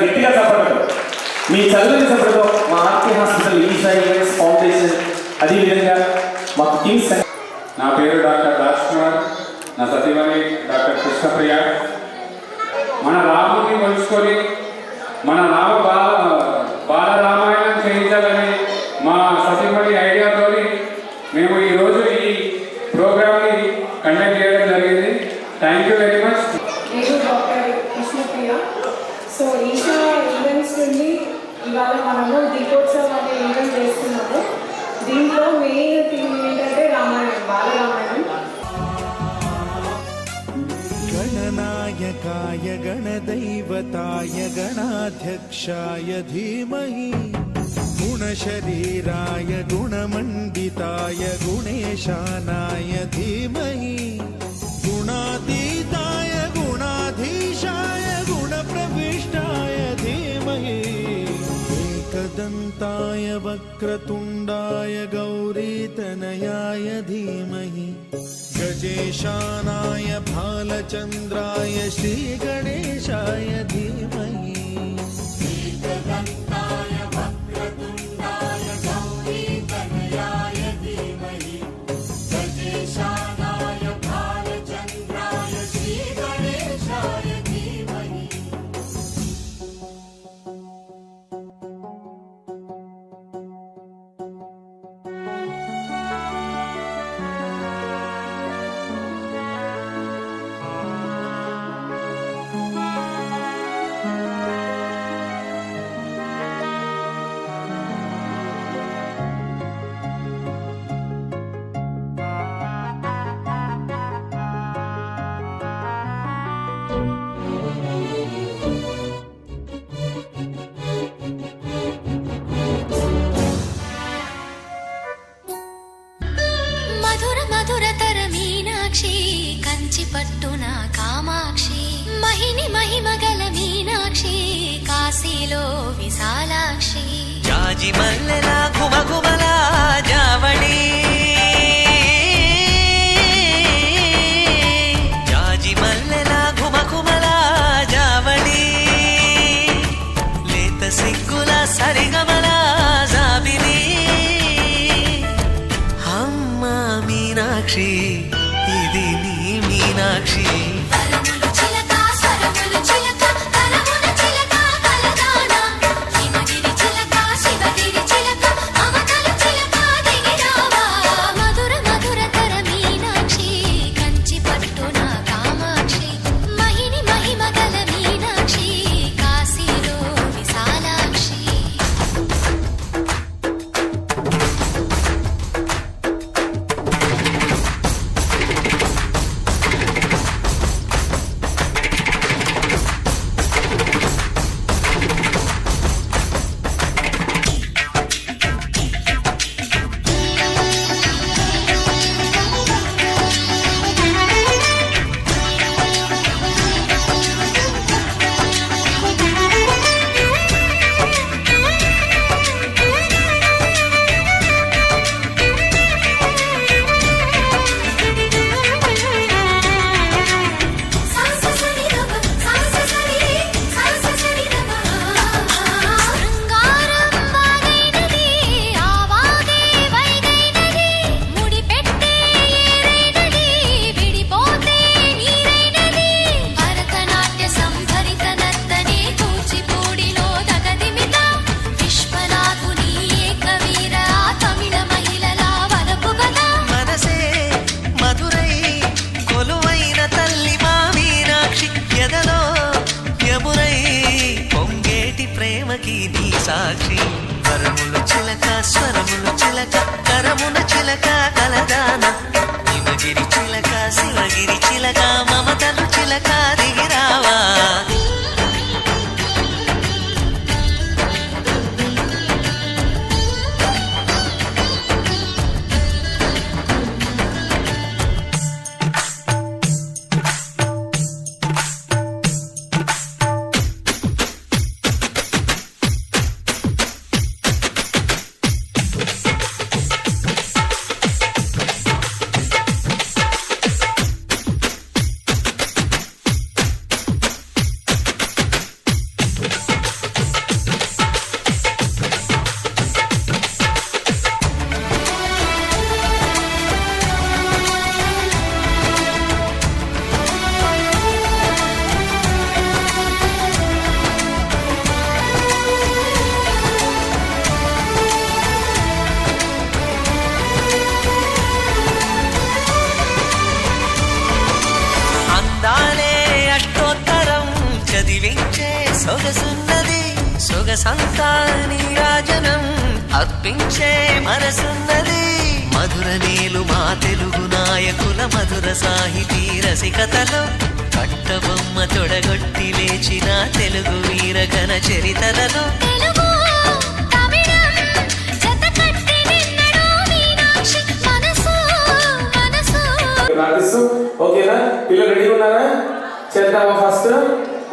గట్టిగా చెప్పడం మీ చదువుని చెప్పడంతో మా RK hospital Esha events foundation అదేవిధంగా మా కింగ్స్. నా పేరు డాక్టర్ రాజ్ కుమార్, నా సతీమణి డాక్టర్ కృష్ణప్రియ. మన రాముని కొలుసుకొని మన బాల రామాయణం చేయించాలని మా సతీమణి ఐడియాతో మేము ఈరోజు ఈ ప్రోగ్రామ్ని కండక్ట్ చేయడం జరిగింది. Thank you very much. నేను doctor Krishnapriya. So Isha events నుండి ఇవాళ మనము దీపోత్సవం అనే ఈవెంట్ చేస్తున్నాము. దీంట్లో మెయిన్ థీమ్ ఏంటంటే రామాయణం, బాల రామాయణం. गणनायकाय गणदैवताय गणाध्यक्षाय धीमहि गुणशरीराय गुणमण्डिताय गुणेशानाय धीमहि गुणातीताय गुणाधीशाय गुणप्रविष्टाय धीमहि एकदन्ताय वक्रतुण्डाय गौरीतनयाय धीमहि गजेशानाय भालचन्द्राय श्रीगणेशाय धीमहि एकदन्ताय वक्रतुण्डाय गौरीतनयाय धीमहि गजेशानाय भालचन्द्राय श्रीगणेशाय धीमहि. పట్టున కామాక్షి మహిని మహిమగల మీనాక్షి కాశీలో విశాలాక్షి జాజి మల్లెల ఘుమఘుమల జావళి జాజి మల్లెల ఘుమఘుమల జావళి లేత సిగ్గుల సరిగమల జాబిలి అమ్మ మీనాక్షి ఇది నీ మీనాక్షి. సాక్షి వరములు చిలక స్వరములు చిలక కరమున చిలక కలదాన హిమగిరి చిలక శివగిరి చిలక మమతలు చిలక దిగిరావా. సొగసున్నది సొగసంతా నీరాజనం అర్పించే మనసున్నది మధుర నేలు మా తెలుగు నాయకుల మధుర సాహితీ రసికతలో కట్టబొమ్మ తొడగొట్టి లేచిన తెలుగు వీరగణ చరితలలో ఓకేనా పిల్లలు రెడీ ఉన్నారా చేద్దామా ఫస్ట్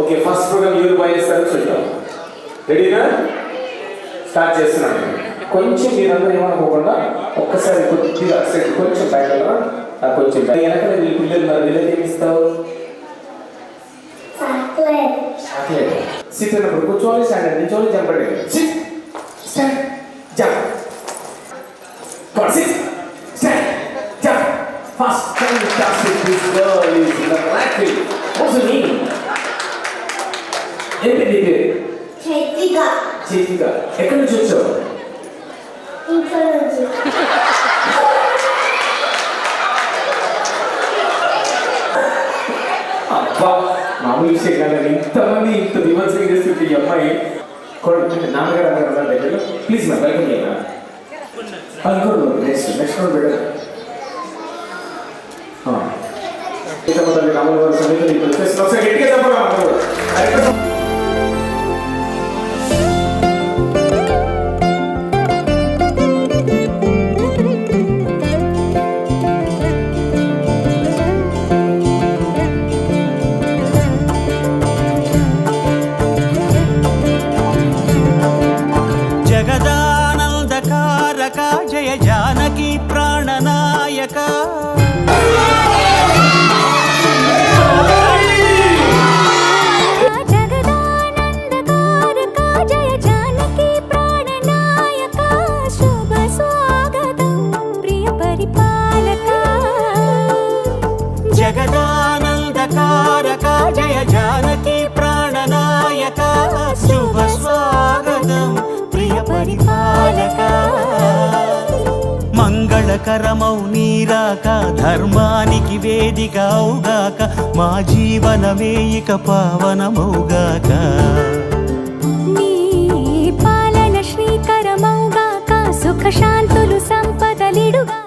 ఓకే ఫస్ట్ ప్రోగ్రామ్ ఎవరు బాయ్ చేస్తారో చూద్దాం రెడీనా స్టార్ట్ చేస్తున్నాను కొంచెం మీరందరూ ఏమనుకోకుండా ఒక్కసారి కొద్దిగా కొంచెం బయట కొంచెం వెనకాల మీ పిల్లలు మరి వీళ్ళకి ఏమి ఇస్తావు సిట్ అన్నప్పుడు కూర్చోవాలి స్టాండ్ నిల్చోవాలి jump sit stand jump sit stand jump first fantastic this girl is in the black field. What's her name? ఏంటి నీ పేరు చైతిక ఎక్కడి నుంచి వచ్చావు అబ్బా మామూలు విషయం కాదు ఇంతమంది ఇంత విమర్శలు చేస్తుంటే ఈ అమ్మాయి నాన్నగారు అన్నారు దగ్గర ప్లీజ్ మా వెల్కమ్ చేయనా నెక్స్ట్ రోడ్ బెటర్ రాముల వారి సన్నిధిని ఇప్పుడు వచ్చేసిన ఒకసారి గట్టిగా చెప్పగలం జగదానందకారక జయ జానకి ప్రాణనాయక జగదానందకారక జయ జానకి ప్రాణనాయక శుభ స్వాగతం ప్రియ పరిపాలక మంగళకరమౌ నీరాక ధర్మానికి వేదిక అవుగాక మా జీవనమే ఇక పావనమౌగాక నీ పాలన శ్రీకరమౌగాక సుఖ శాంతులు సంపదలిడుగా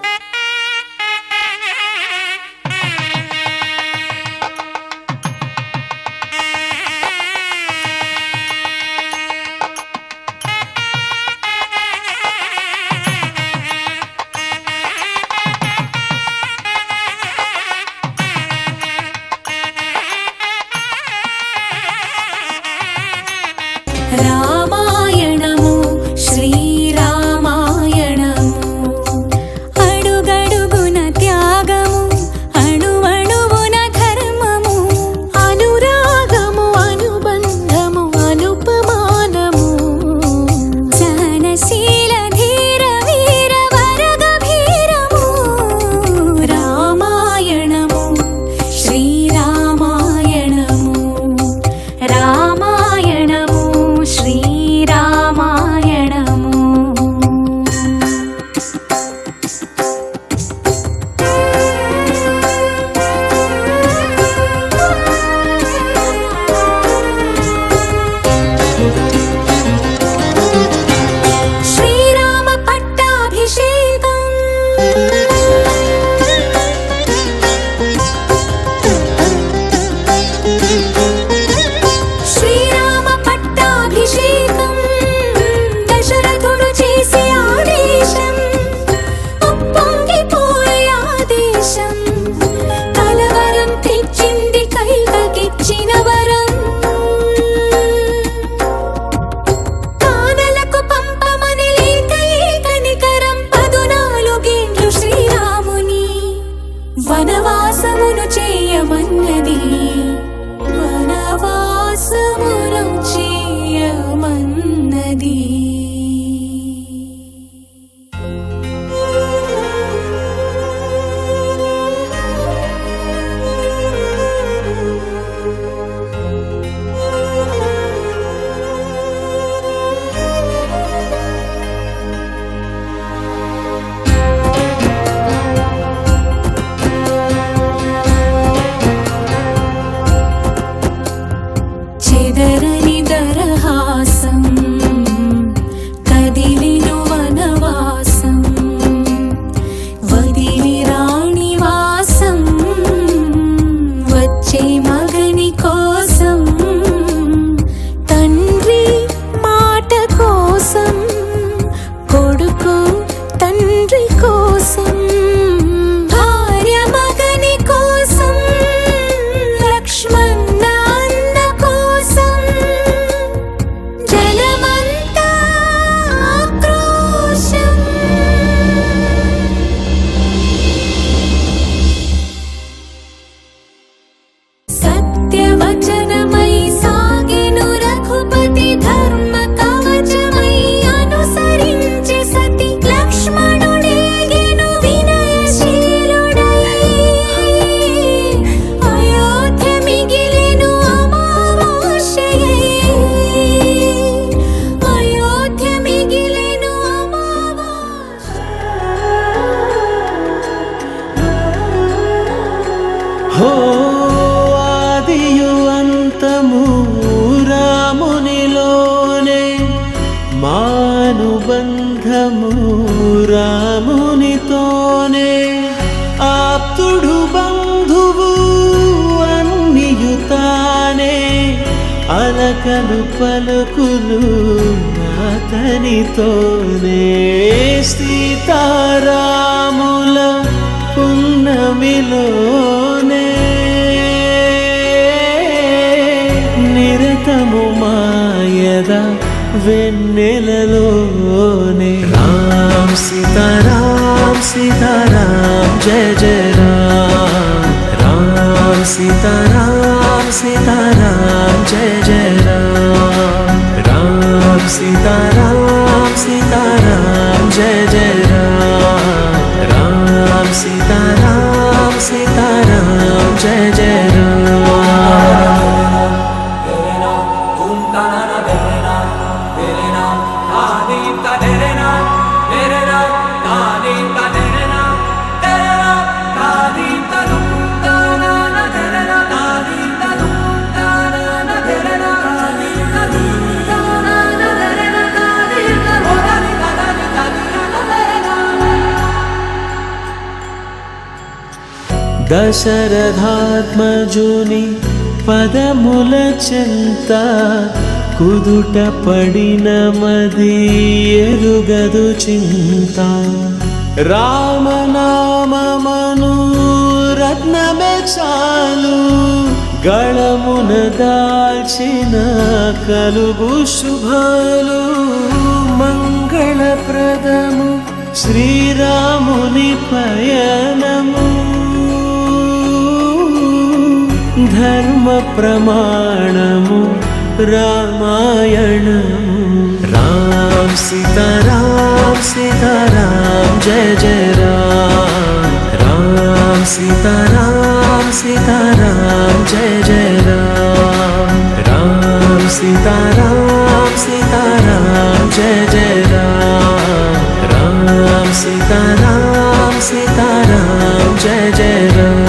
మానుబంధము రామునితోనే ఆప్తుడు బంధువు అన్నియుతానే అలకలు పలుకులు అతనితోనే సీతారాముల పున్నమిలోనే నిరతము మాయద వెన్నెలలోనే రామ్ సీతారాం సీతారాం జయ జయ రామ్ రామ్ సీతారాం సీతారాం జయ జయ రామ్ రామ్ సీతారాం సీతారాం జయ జయ రామ్ రామ్ సీతారాం సీతారాం జయ జయ రామ్ దశరథాత్మజుని పదముల చెంత కుదుట పడిన మది ఎరుగదు చింత రామనామమను రత్నమే చాలు గళమున దాల్చిన కలుగు శుభాలు మంగళప్రదము శ్రీరాముని పయనము ధర్మ ప్రమాణము రామాయణము రామ్ సీతారాం సీతారాం జయ జయ రామ్ రామ్ సీతారాం సీతారాం జయ జయ రామ్ రామ్ సీతారాం సీతారాం జయ జయ రామ్ రామ్ సీతారాం సీతారాం జయ జయ రామ్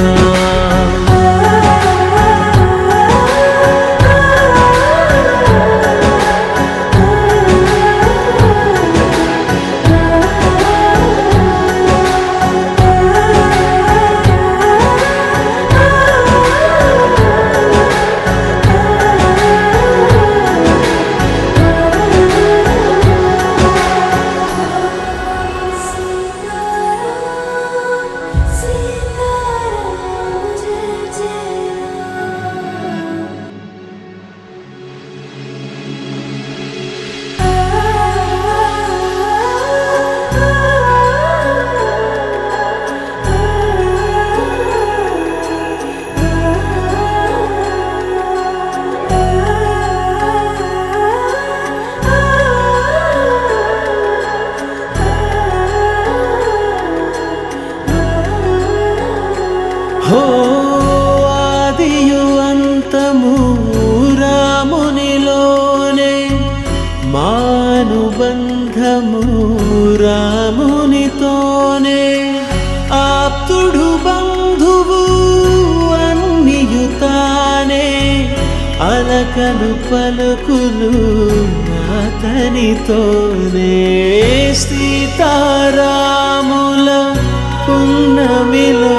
హో ఆదియు అంతము రామునిలోనే మానుబంధము రామునితోనే ఆప్తుడు బంధువు అన్నియుతానే అలకలు పలుకులు అతనితోనే సీతారాముల పున్నమిలో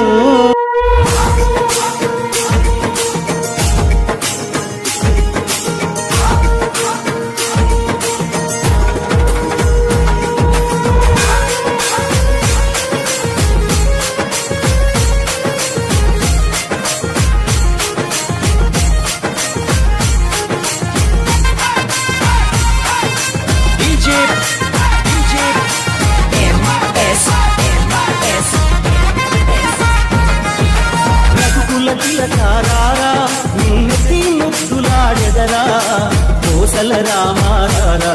కోసల రామారా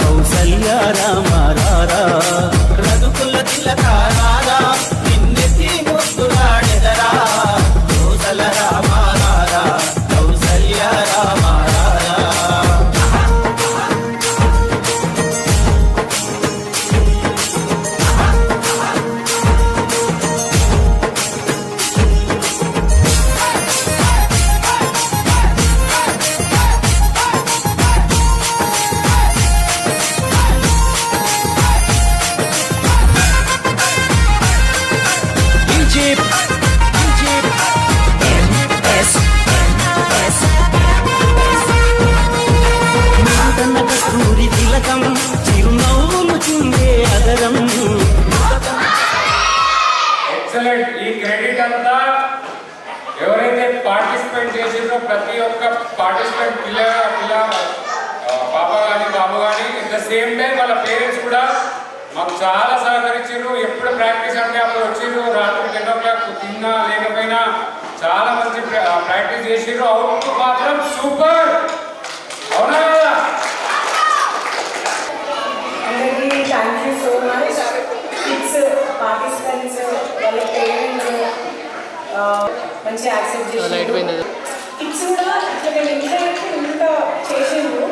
కౌసల్య రామారా రఘుకుల తిలకారా నిన్నెత్తి ముద్దులాడెదరా కోసల రామారా కౌసల్య రామారా సాగరం. ఎక్సలెంట్. ఈ క్రెడిట్ అంతా ఎవరైతే పార్టిసిపేట్ చేసిందో ప్రతి ఒక్క పార్టిసిపేట్ పాప కానీ బాబు కానీ ఎట్ ద సేమ్ టైం వాళ్ళ పేరెంట్స్ కూడా మాకు చాలా సహకరించారు. ఎప్పుడు ప్రాక్టీస్ అంటే అప్పుడు వచ్చిండ్రు, రాత్రి 10 o'clock తిన్నా లేకపోయినా చాలా మంచి ప్రాక్టీస్ చేసిర్రు. అవుట్ మాత్రం సూపర్. అవునా? అందరికీ thank you so much. Kids participants వాళ్ళ పేరెంట్స్ మంచిగా యాక్సెప్ట్ చేసారు. కిడ్స్ కూడా ఇట్లా మేము ఇంత చేసిండ్రు,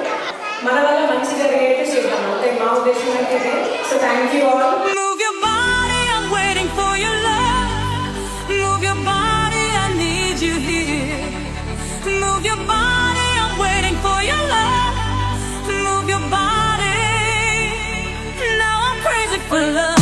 మన వల్ల మంచి జరిగేట్టు చేద్దాం అంతే మా ఉద్దేశం అయితే. So thank you all. Move your body, I'm waiting for your love. Move your body, I need you here. Move your body, I'm waiting for your love. Move your body, now I'm crazy for love.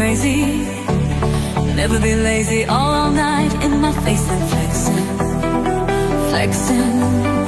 Crazy, never be lazy, all night in my face and flexing.